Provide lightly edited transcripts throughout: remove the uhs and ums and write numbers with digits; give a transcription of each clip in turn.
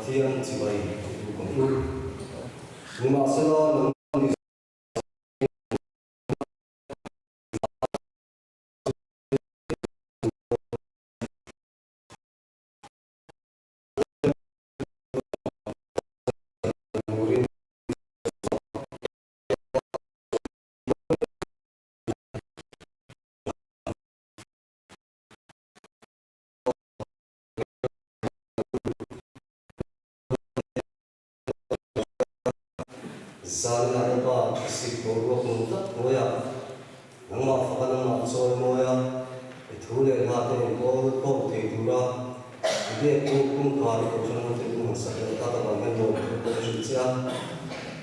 Matian Cibai Bukan Masalah Zalina pa si Guru Kunta Moya Nama Fakana Soy Moya Ithule Hate Gol Ko Tidura Ide Kun Kari Kosan Tidun Sakya Tata Bangan Kosan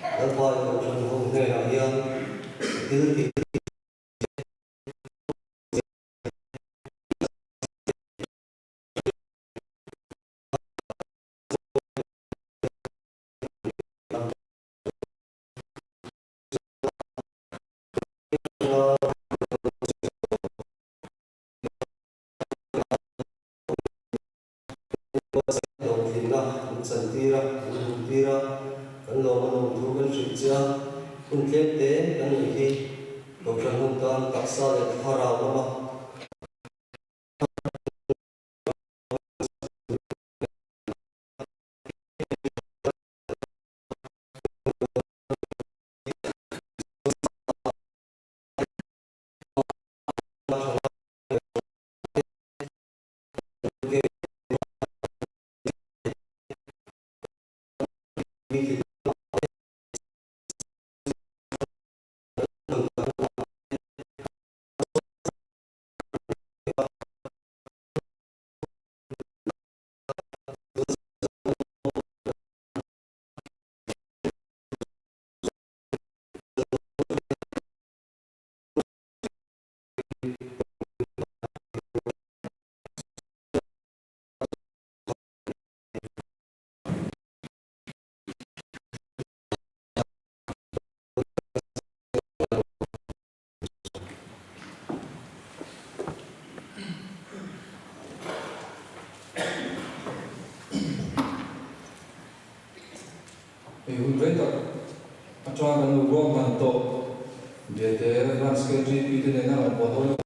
Alpa Kosan Hone Ayan Dil Santira, Tira, kan lo man kan sitja, kun kete kan ihi, doksan huntan taksa le phara lama. Venta acuan kan ruang kan to dia ter transfer GP tu dengan botol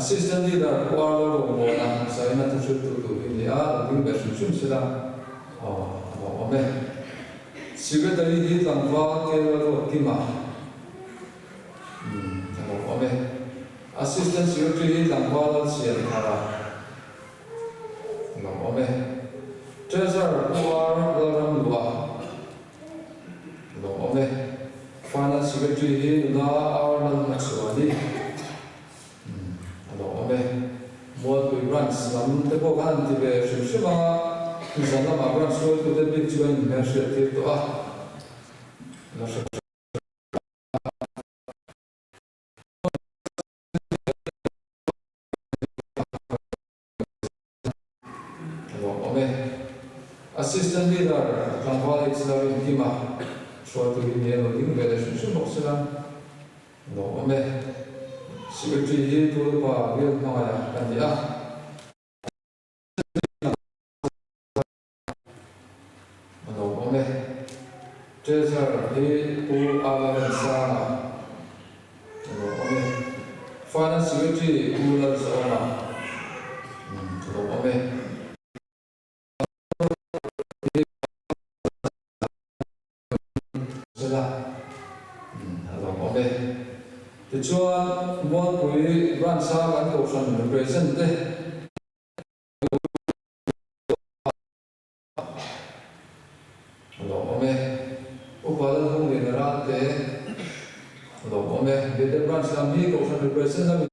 assistant leader kuala mo na sa ina to shoot to India the version shun sila ome secretary di tangwa ke ro tima ome assistant secretary tangwa la sian khara ome treasurer kuala ram lua ome finance secretary di la awal makswadi what we run some the book and the shima is a number of runs to the big joint measure to assistant leader Tangwal is the Kima short to be near the relationship of Silam no secretary to the bar will Maya and the treasurer he who are Sana finance secretary who loves Ona the chuan what we run sa and ocean represent upal hong ni rat te the run sa mi ocean represent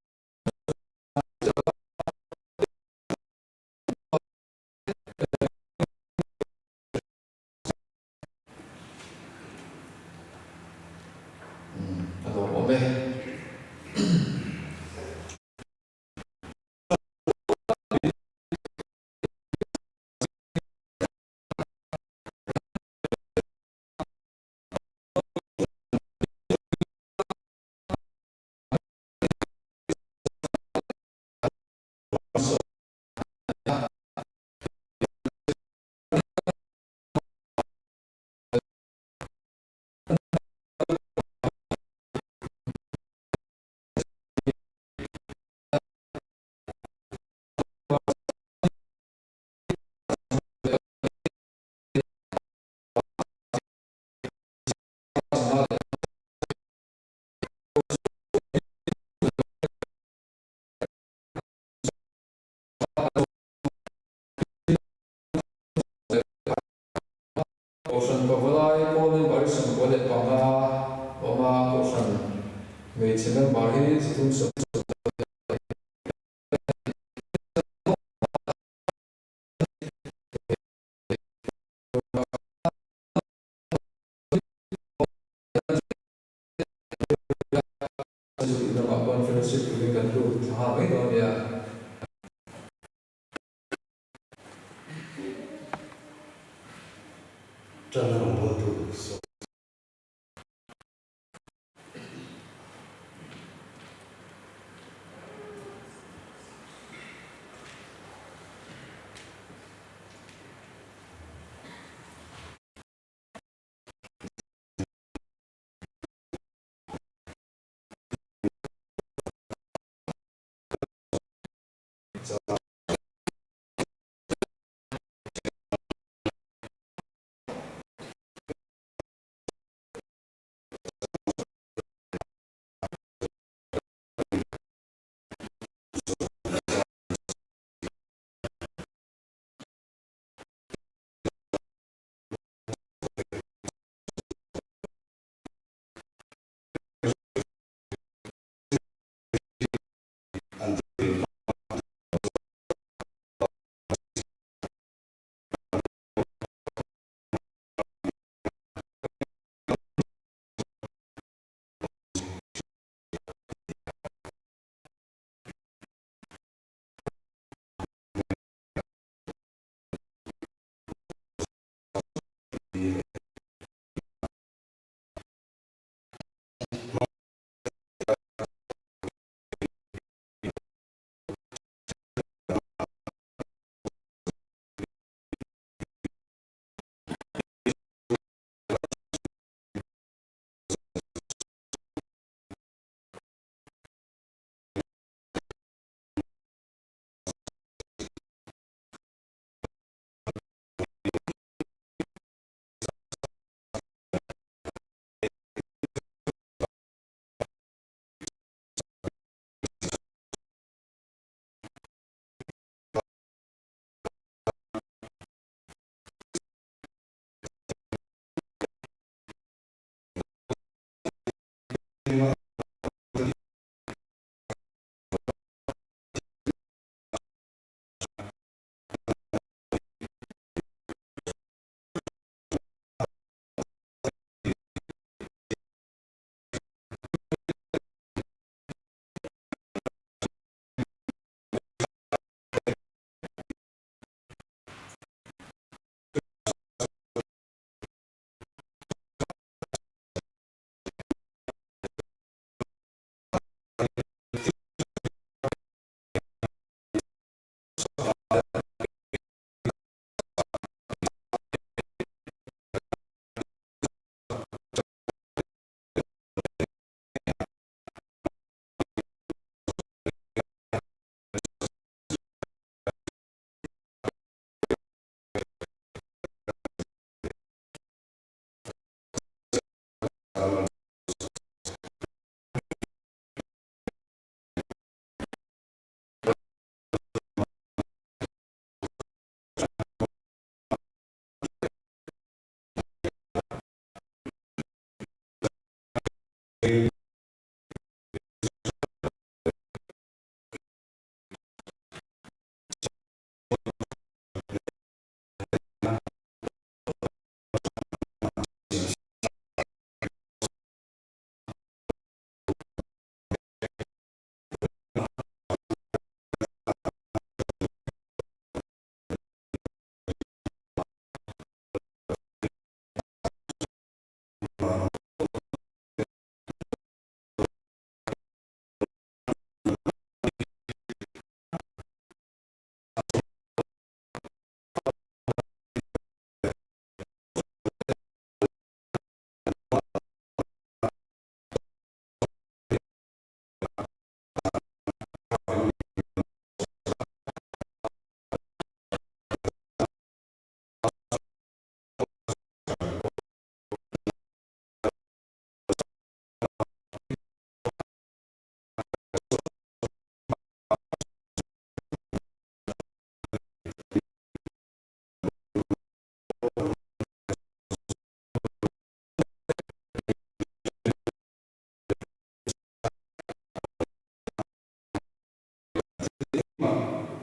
ocean pavalai morning barisam bolet panga oma ocean me chimel bari tum so the conference to be concluded ha mai do ya真的我都说。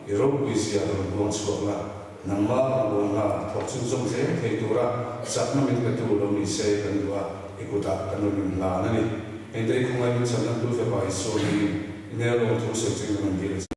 Europe Asia buang suara nama buang fortune song se heitura sakna mit betu lo mi se kan dua ikuta kanun la nani endai kumai sanna tu fe bai so ni ne lo tu se ching nan gi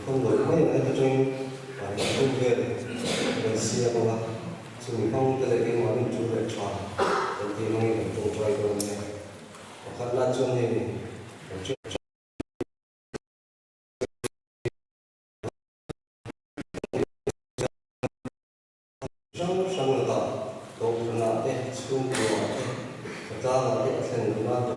không với mấy anh tôi chơi công việc rồi xe qua chúng không cái này cái món mình chú phải chọn thì mình phải cùng chơi cùng này hoặc là chung thì trong sang người ta tôi phải làm thế chung của người ta là cái thành ra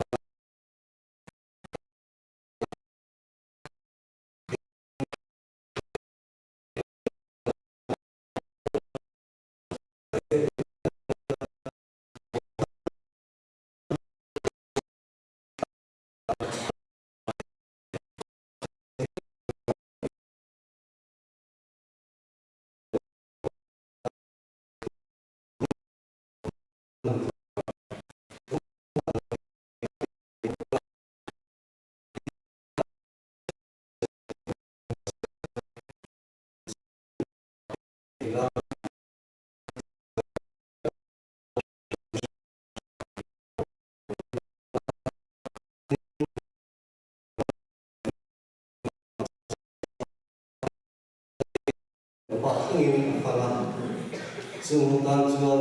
chung tan chuan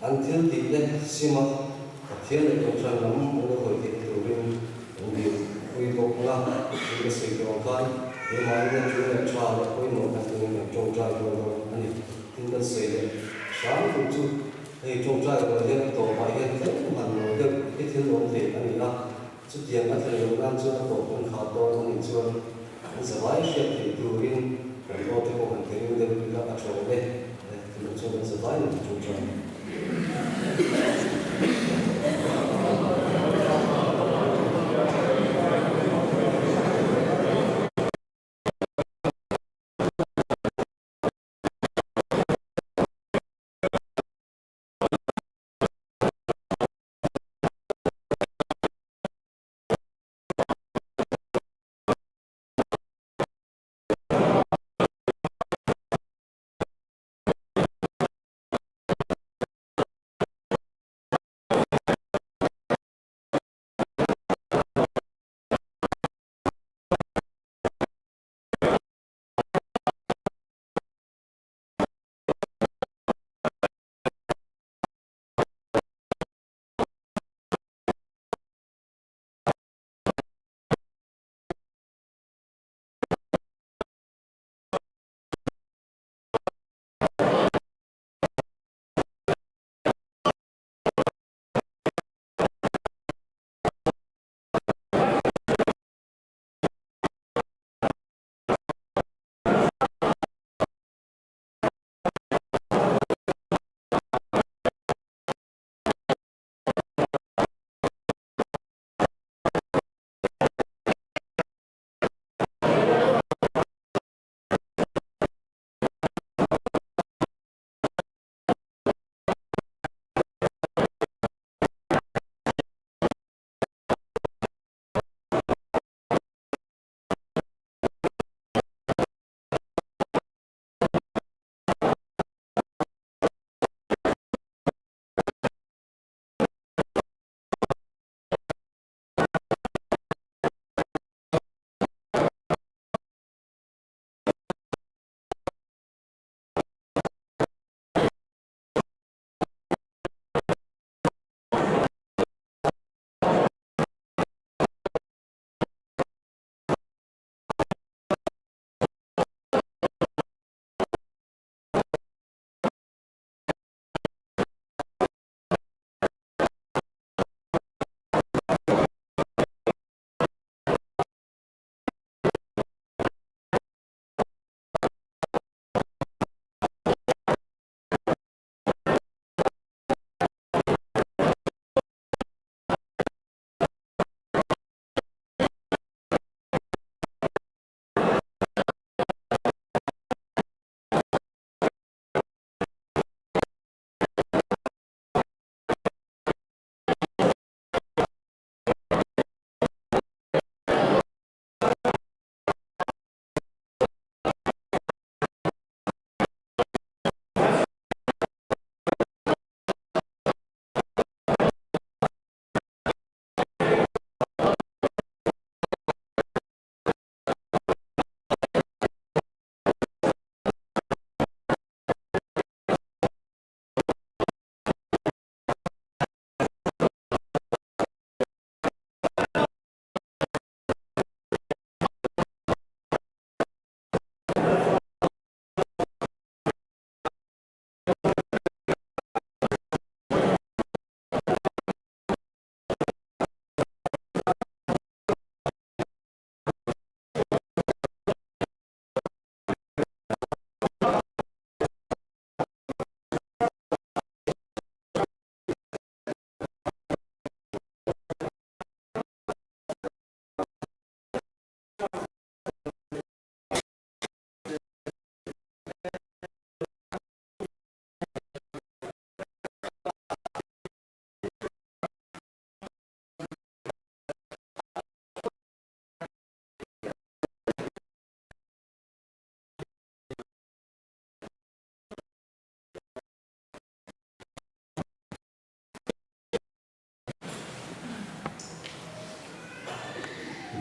an thil ti le sima thiel le tawng lam an lo hoi ti turin an di pui bok nga in se ko kan e mai ne chu le cha le pui no kan tu ne chong cha ko do ani tin da se le sang ku chu ei chong cha ko le to pa ye te man no de e thil lo te ani la chu tiang a thil lo nan chu ko kon kha to ni chuan an sa vai she ti turin kan lo te ko kan te ni de la a chong le tin chu an sa vai ni chong cha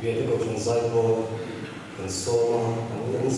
Viete ko chung sai ko kan so ma kan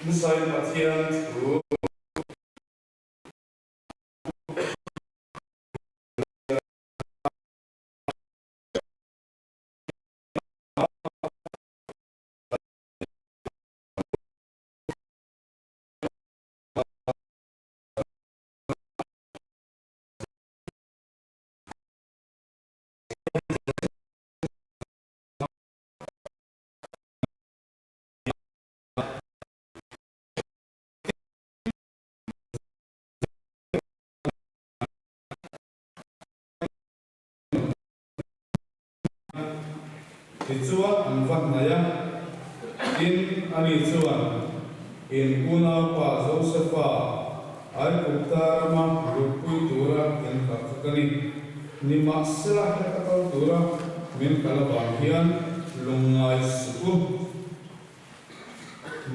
Musai Pathian tu Ichuan anfak naya in ani chuan in kuna pa Josepha ai puttarama rupui tura in kakakani nima sila kakakal tura min kalabang hian lungai suku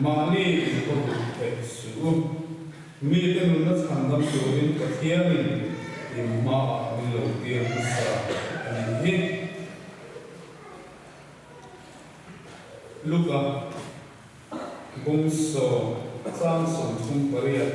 mani ikot suku mi tenun na chandam turin kathianin imma milo tiang sa ani Luka bungso Samson chung paria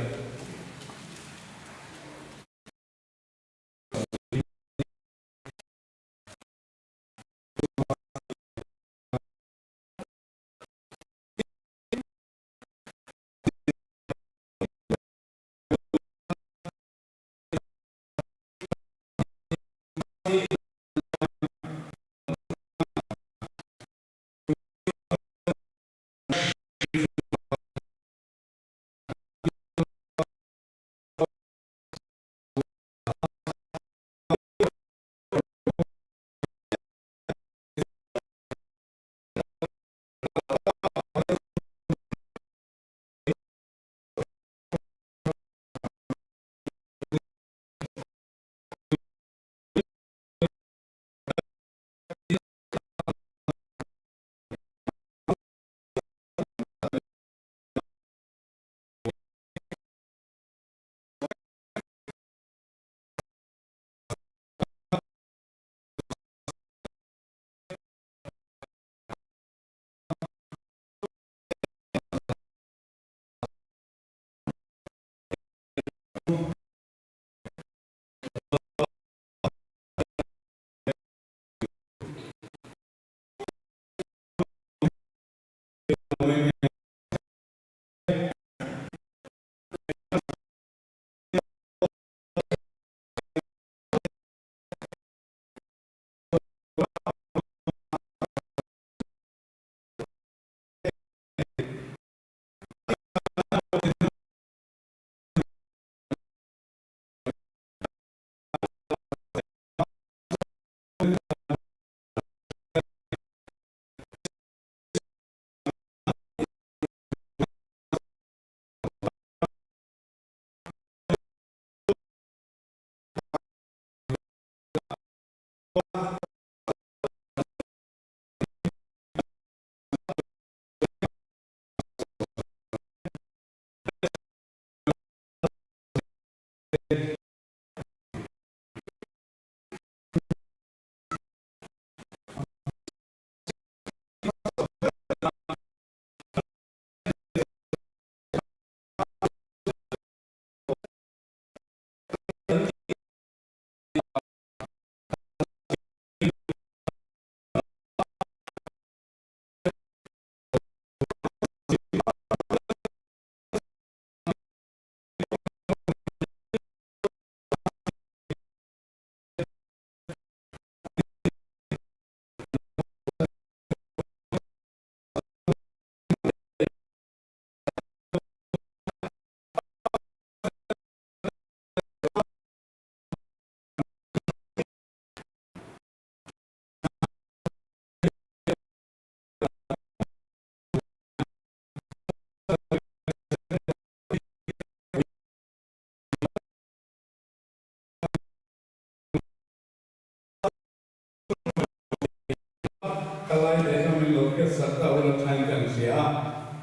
kalai de kami loket sarta ulah thain kan sia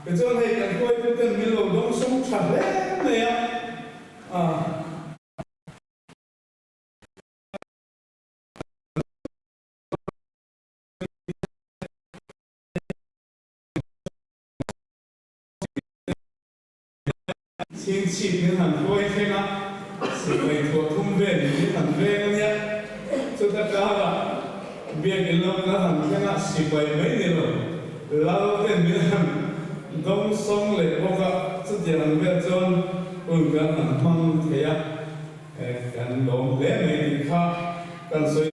kecuali hai kan koi tu kan milo dong sung chale ne ya thiên chỉ nên hẳn thôi thế nào sự bày thuộc thông về những hẳn về nhé chúng ta cả là việc cái lâu nó hẳn thế nào sự bày mấy điều lâu tên biết hẳn đông sông lệ bốc gặp sự tiền hẳn về chôn gần hẳn măng thế à gần đông lẽ mấy thì khác gần suy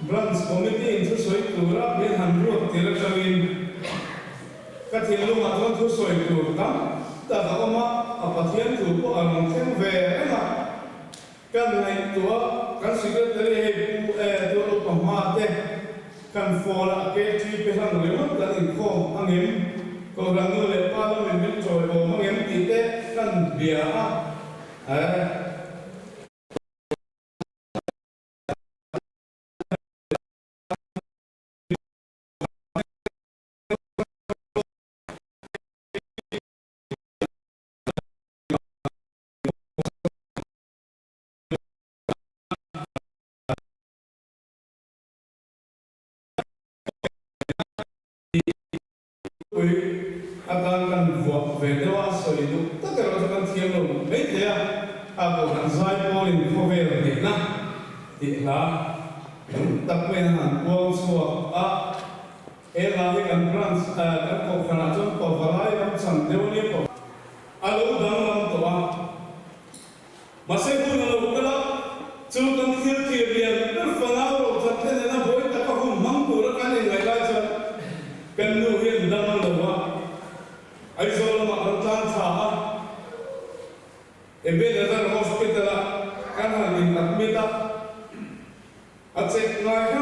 branch committee in thu soi tura bin han ru tira kawin ka thilu ma thon thu soi tur tam ta ka oma apathian tu ko anong them ve ema kan nai tua kan secretary he pu tu lo ma te kan fola ke ti pe han le ma kan in kho angem ko rang le parliament bin choi o mangem ti te kan bia a akan kan buat video asal itu tak terus akan siang lalu media aku kan saya polin cover ni nah tidak tak pernah buang suap lagi kan trans kan kau kena contoh balai kan sambil ni kau alu dalam tua masih pun lalu kalau cuman kiri berfanau terkena nak boleh tak kau mampu kan yang lain kan nuhin dalam tua ai zo ma kan tan tha ebe nazar hospital kan han admita a check ngai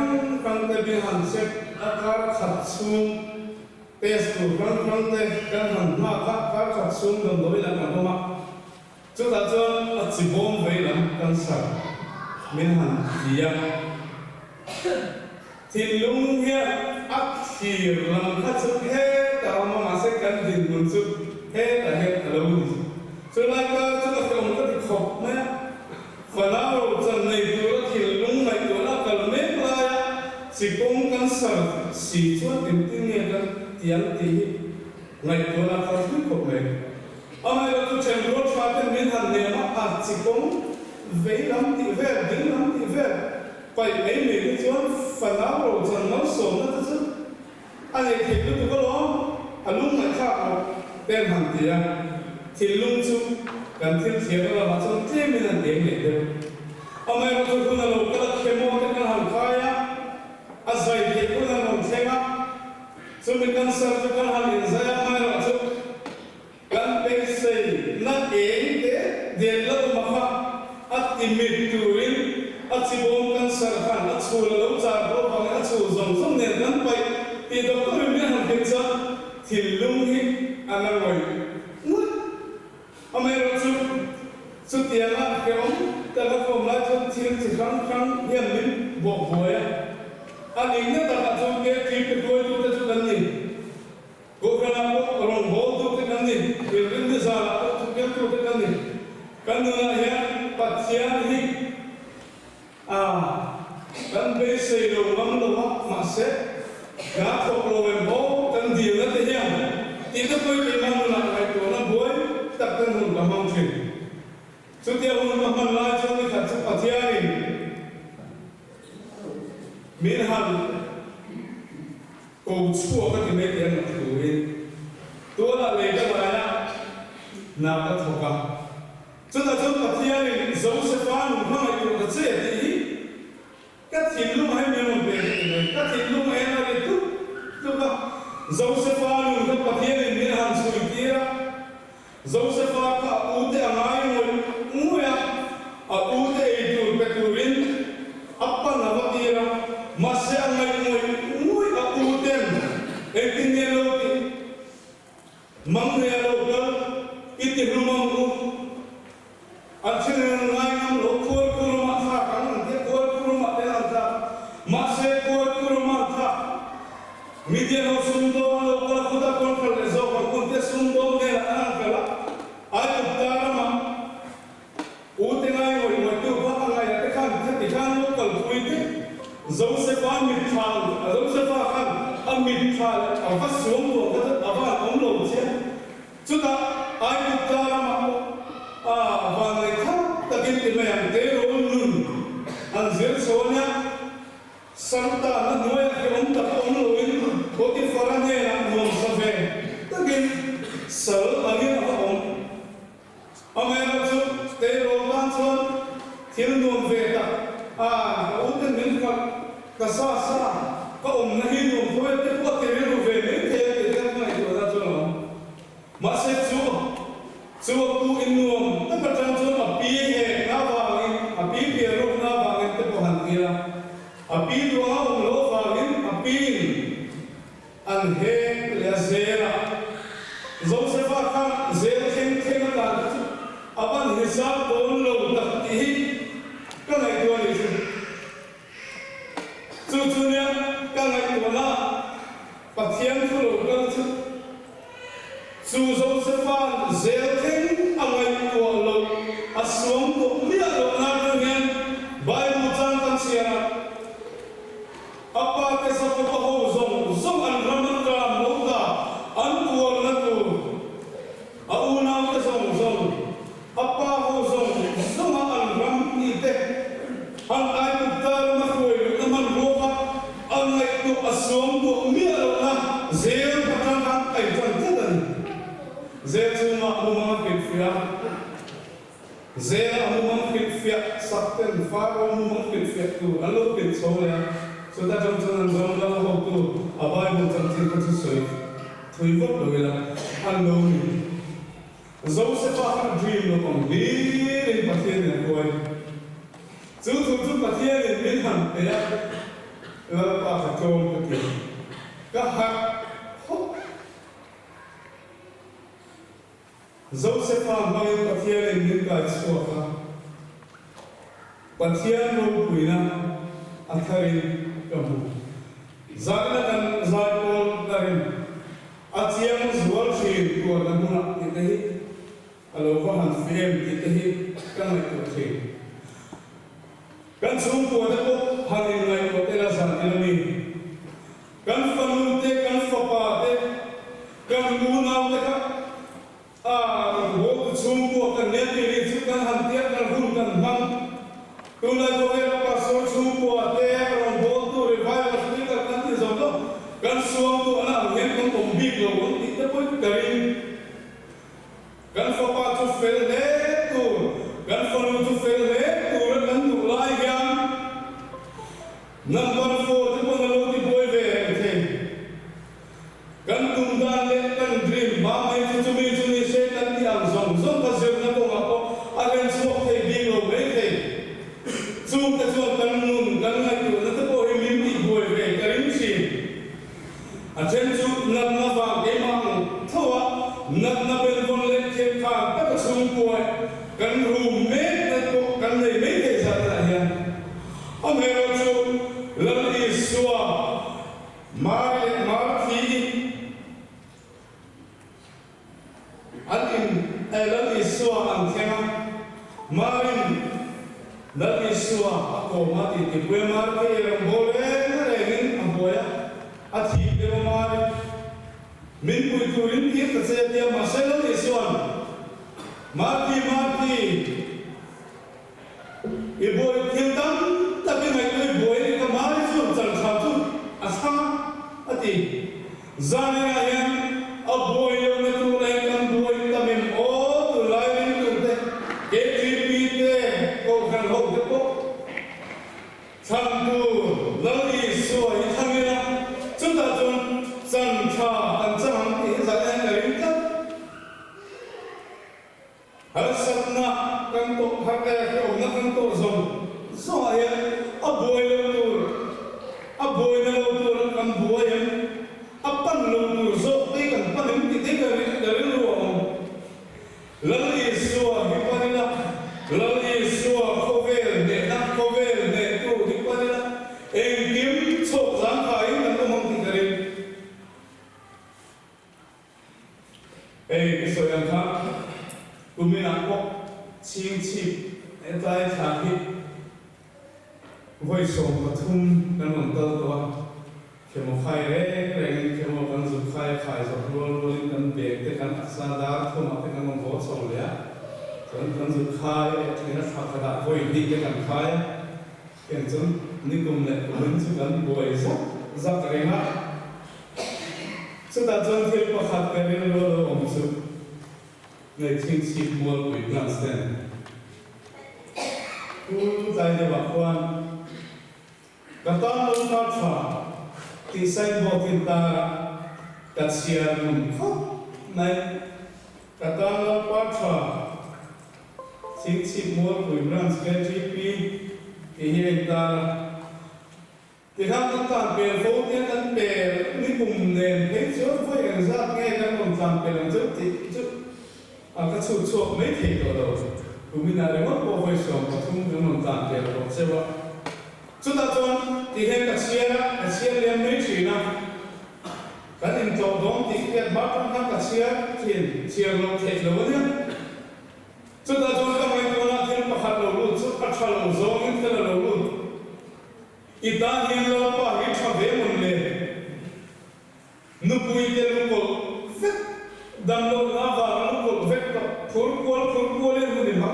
kan te bi han check akar khat sum test tu kan te kan han ma kar khat sum dom doi la kan ma chu ta chuan a chi bom ve lam kan sa min han dia thin lung hia ak thir lam kha chu he ta ma se kan din nun chu he ta he alo ni so la ka chu ka kom ka ti khop ma fa la ro chan nei tu la thil lung mai tu la kal me la ya si kong kan sa si chu tin tin ne kan tiang ti ngai tu la ka thu khop me a mai la tu chen ro fa ten min han ne ma a si kong ve lam ti ve din lam ti ve pai ei me ni chuan fa la ro chan no so na chu anh ấy thì lúc có lo anh lúc mà khác bên hàng tiền thì lúc chú cần thiết thiết là mà trong thế mình là điểm để được ông ấy có thể là lúc đó khi mua cái hàng khai á anh dạy thì cũng là một thế mà cho mình cần sợ cho cái hàng hiện ra mà là chú cần phải xây nát ấy để lâu mà phát anh tìm mình tuổi anh chỉ muốn cần sợ hàng anh chú là lúc già đó bằng anh chú dùng xong nền cần phải thì đâu có biết hàng hiện ra thì lung hít anh ăn rồi ngút ông ấy nói chút tiền là cái ông ta có phòng lại cho tiền chỉ khăng hiện lên bộ vui anh ấy nhất là cho cái cái đôi tôi ta cho cái gì cố gắng có lòng bố tôi cái gì thì đến bây giờ là tôi cái gì cái nữa là hiện bắt chia đi kan be sei lo ngam lo ma se ga thok lo em bo kan dio na te hiam ti to koi ke man la kai to na boy tak kan hun ka mang thin su tia hun ma man la cho ni khat chu pathia ni min han ko chu ka ti me tian na tu ri to la le ka la na ka thoka chu ta chu pathia ni zo se fa nu ma mai to ka che ti các thìn lúc hay miền một về các thìn lúc hay là để tu ka Josepha lu ka pathian min han sui tira Josepha ka ute angai muya a ute itu peturin apa nama tira masih mang ne lo ka iti rumang ko achine ngai nam lo khol kuruma tha kan te khol kuruma te na tha ma se khol kuruma tha media no sundo lo ka khuda control le zo ko te sundo ne an kala ai uttarama ute ngai mo mo tu ba ngai te kan te kan lo kal puite Joseph Amitral Joseph kan Amitral ava suom lo ka ava om lo che chuta ai uttarama và người khác ta kinh tìm mẹ tế rô nương ăn diễn số nhá sáng ta nó nói cái ông tập ông lối có cái phá ra nghe là nguồn sa về ta kinh sở là nghe là ông em nó chút tế rô ban xuân thiên nguồn về ta ông tên mình phật ta xa xa có ông nó hin ông thôi tế có tế rô về đến thế thì các này của ta cho nó mà sẽ chúa Chúa tu in nuông, tất cả trong chúng là pi hệ na vàng, pi bìa rục na vàng, tất cả hàng kia, pi đua ông lỗ vàng, pi anh hệ là zera, Joseph kan zera khen khen là aban hisab bốn lầu đặc tí, các ngày tuổi này chú nhé, các ngày tuổi là bậc thiên thu lầu các chú Su Josephan Zelken angai tua lo aswang ko mia lo na ngen Bible chan kan sia apa ke sa ko ho zong an ram ka mo da an tua na tu au na ke zong apa ho zong an ram ni te an ai ku ta na ko na man ro ka angai tu aswang ko mia lo na zel ka kan ai tan tan Zé ma umang kitfia, Zé umang kitfia sakten far umang kitfia tu, alo kit soya, sudah jam la ho tu, abai mo jam tu soi, thui vot lo ila, alo ni. Joseph ha dream lo kong in patien ne koi, tu patien ne min ham ya, la pa ka chom patien, ka ha Joseph mai pathian in ka iswa pathian ro puina atharin kamu zana kan zaipol karin atiang zual shi ko namuna itahi alo ko han fem itahi kan ko thi kan sum ko da ko hanin ngai ko tela san ilmi kan fanun te kan fapa te kan muna te ka bộ chung của cần nên thì chúng ta hàn tiếp là hùng cần măng tôi là có thể là số chung của thế rồi bộ tôi để vai và chúng ta cần thì giống đó cần xuống của là hiện không cùng bị rồi cũng ít tới với cái cần phải qua chút phê lệ tôi cần phải luôn chút phê lệ tôi rất cần đủ lại gan năm con phố thì con lâu thì bôi về thế cần tung ra lên cần dream ba mươi chúng mình sẽ cần đi ăn zong ka zeu na ko ngako agen sok te bi lo ve te zum ta zo kan nun kan ngai tu na ta ko ri min ti boi ve karim si a chen chu na va ke ma thawa na ben von le ke kha ta ka sum ko kan ru me ta ko kan nei me te sa ta ya a me ro chu lam i suwa mar fi lam iswa ang tema marin lam iswa ako mati tipwe mar ke ram bole na regin amboya athi de mar min pui turin ti ka se dia masela iswan mati iboy tintam tabi mai koi boy ka mar su chal khatu asa ati zane ga yan aboy yo na tu lai kan boy tamin o Santu lali suai thamina chúng ta chọn san cha an chang ni za en rin ka har satna kan to har ka ko na kan to zon so ya aboy na lo tur kan boy apan lo tur zo te kan pan ti te ka rin so yang kha kumina ko ching chip etai thaki voi som pathum kan mon tal to khemo khai re reng khemo kan zu khai so rol kan bek te kan sa da thum te kan mon bo so le kan zu khai te na sa da voi ni te kan khai ken chun ni kum le kum chu kan boi za ka re ha so da chon thil pa khat ka re lo om chu nei ching chip mol pui plan stand ku dai de ba kwan Kata lo patha ti sai bo kita kasia mun kho nai kata lo patha sing sing mo pui branch ke gp ke hi ta ti ham ta pe fo ti kan pe ni kum ne pe cho phoi ang za nge kan mon tam pe lang chu ti chu a ka chu chu mai thi to do ku mi na le mo po phoi so pa thum kan mon tam pe lo se ba chúng ta chọn thì hiện các xe liên mấy chuyện nào cái hình trò đó thì cái bắt các các xe lồng thép lồng nhá chúng ta chọn các máy của nó thêm phát lồng luôn chút phát lồng gió những cái lồng luôn ít ta hiện lồng pa hiện cho về một lề nụ bụi cái nụ cổ phết đầm lồng lá vàng nụ cổ phết phun cuốn lên một điểm mà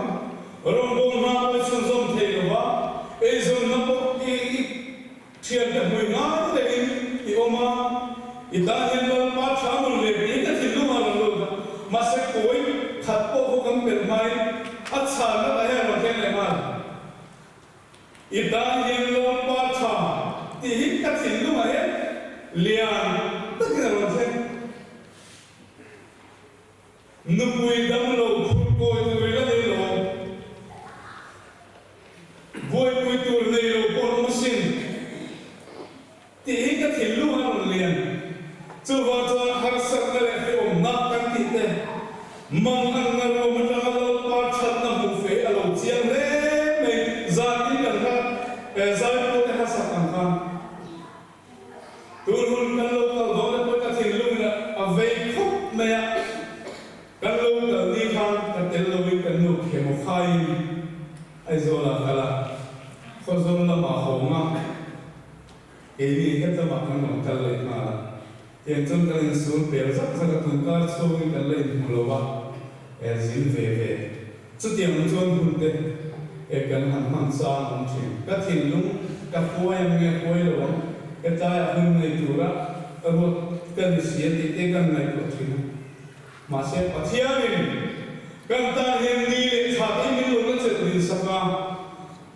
rồi bông hoa với xuân rôm thề lồng vá ấy rồi nó có chuyện là người ngã thế này thì ông mà ta hiện lên ba tháng một lần thì cái gì lúc mà sẽ cố thật bộ không cần mai ắt sản nó lại là cái này mà ta hiện lên ba tháng thì cái gì lúc mà liền tất cả là thế nụ bụi đâm lầu phun côi từ là đây rồi vui vui tuổi này rồi con nó xin thì cái thiên lu hắn liền chú vào cho har sắc này phải ôm nát cái thịt này mang ăn ngon rồi mình ra lâu ba chặt nằm bụng phế ở lầu chiang đấy mình ra cái cần ra ra cái har sắc ăn khang tôi luôn cái lâu cái đó là cái thiên lu là ở về khúc này cái lâu cái đi khang cái tên lâu cái nụ khéo một khai ai rồi là cái là khó rồi là mà hồng á cái gì hết tất cả các ngành cái này mà hiện trong cái ngành xuống bèo rất rất là tuân cao số cái này một lô ba dính về chút tiền một chút hụt đấy cái hàng xa hàng chuyện các thiên lũng các phố em nghe phố rồi cái tai hưng này chủ ra cái bộ cái gì thì cái này của chuyện mà sẽ bắt thiên mình cái tai hiện đi để thả đi mình luôn nó sẽ đi sao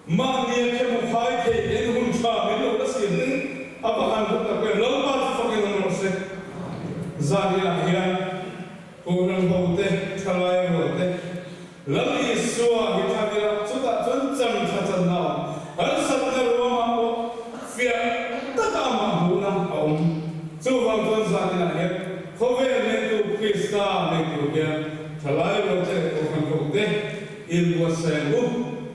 mang đi cái một phái thì đến hôm sau mình luôn nó sẽ đi apahan ko ta ko lo pa fa ke no se zaria hian ko ran bote thalai bote lami suwa hi thagira chuta chun cham tha chan na har sat na ro ma ko fia ta ta ma hu na om chu wa ton zaria he ko ve ne tu krista ne tu ke thalai bote ko kan ko de il wa se bu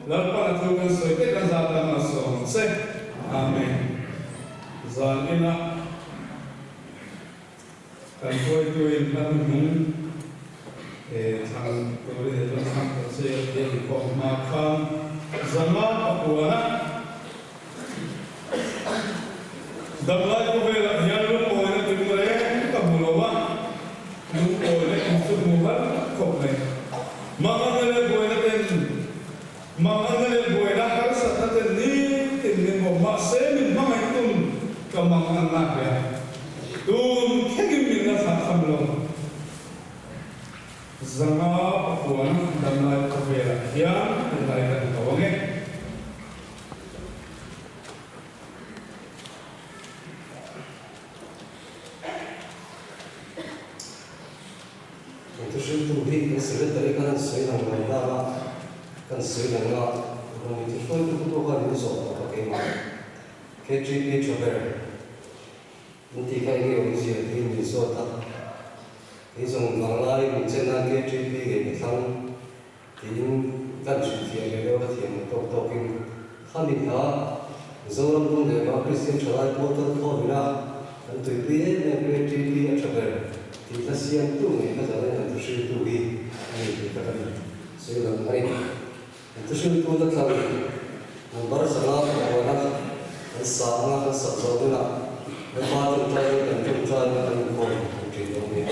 lar pa na tu kan so te kan za ta ma so se amen Zanina kan koi tuin kan hung thang tôi để cho thang cái xe để có mà khang zama akuana đâm lại có về là nhà lúc ngồi nó từng lấy cầm mũ lova lúc ngồi lấy cầm chút mũ hết không này mà anh lấy ngồi nó tên mà anh lấy ngồi nó hết sạch nó tên ní tình mình một mà xe mình mang anh tung cầm bằng anh làm vậy tung cái mình là sản phẩm lòng zama akuan đâm lại có về là hiang đâm lại là có nghe tôi sẽ tu đi cái sự tới cái sự làm người ta cái sự làm ngọ rồi thì tôi cũng có những số cái mà cái GP cho về thì cái gì thì mình số ta cái dùng bằng lại mình trên là cái GP cái thằng thì gần chuyện thì cái đó thì mình tốt cái khá mình đó rồi làm công để mà Christian trở lại bộ tật thôi là anh tùy tiện nên cái GP cho về thì ta xiên tu này ta giờ là tu sư tu đi này thì ta cần sư làm này tu sư tu ta cần nomor sangat orang sangat sebetulnya lepas itu saya dan juga dengan kau mungkin ini.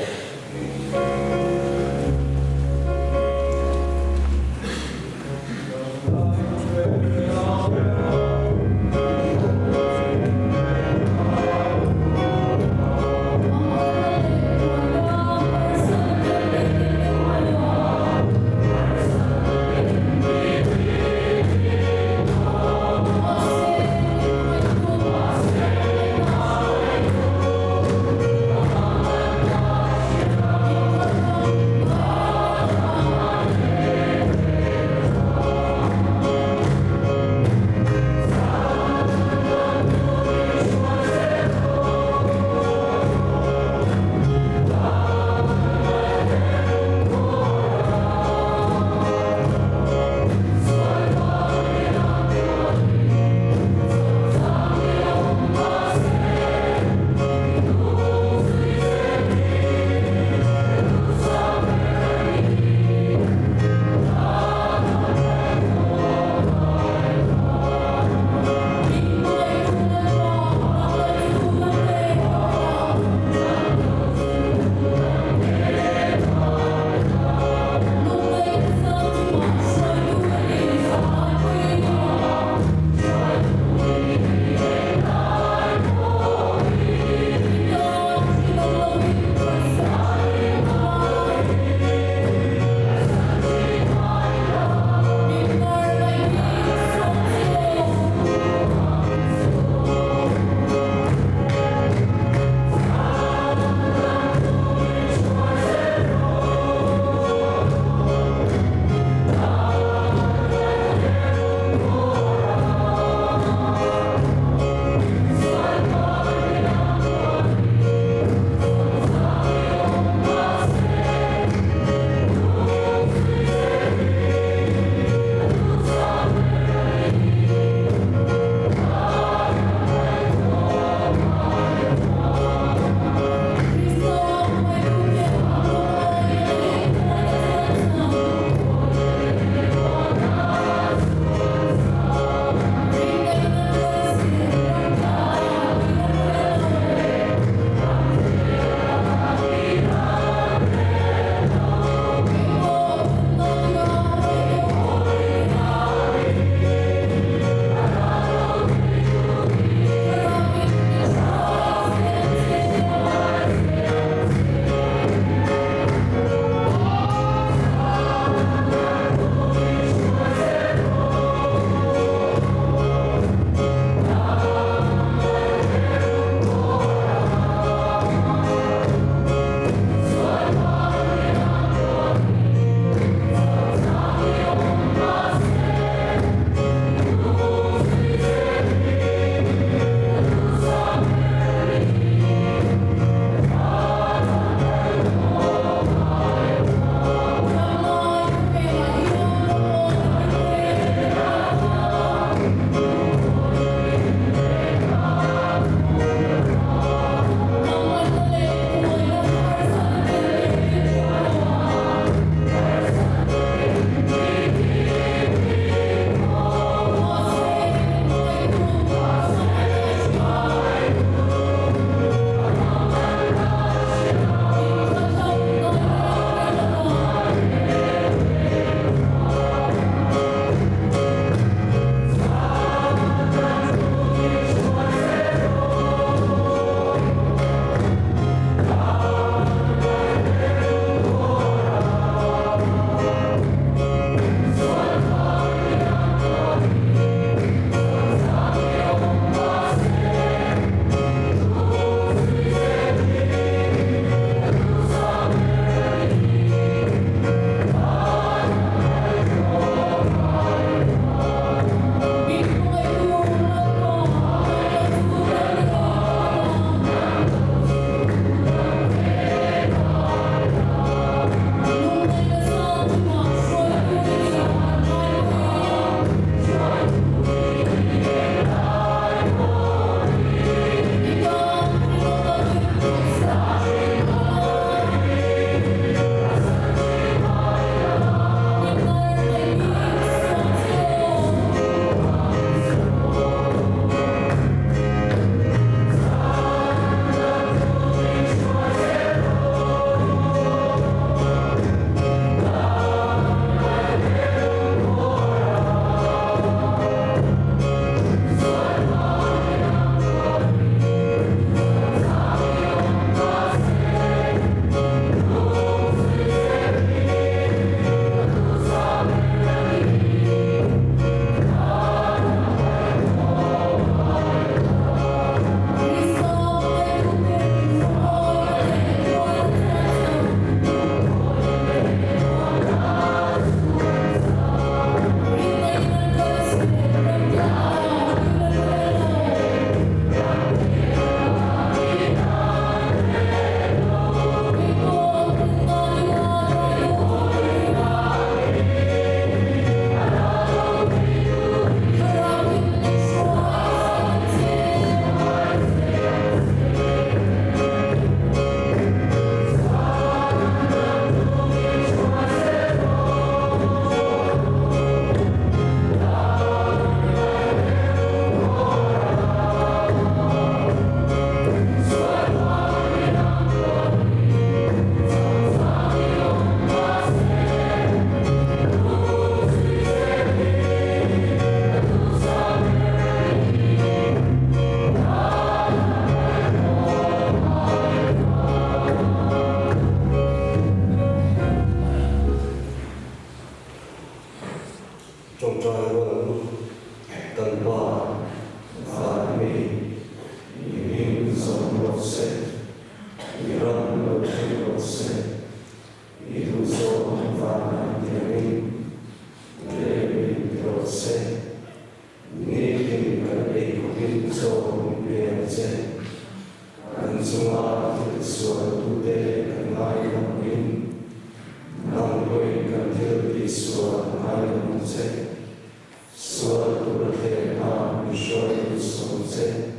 Shore Sonse,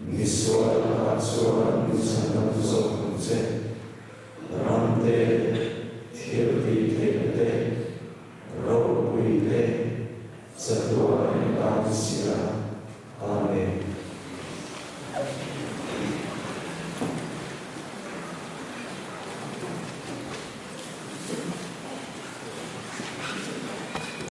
Niswar Hatswar Nisanam Sonse, Ramde, Tirti Tete, Robuide, Sadwari Adisira. Amen.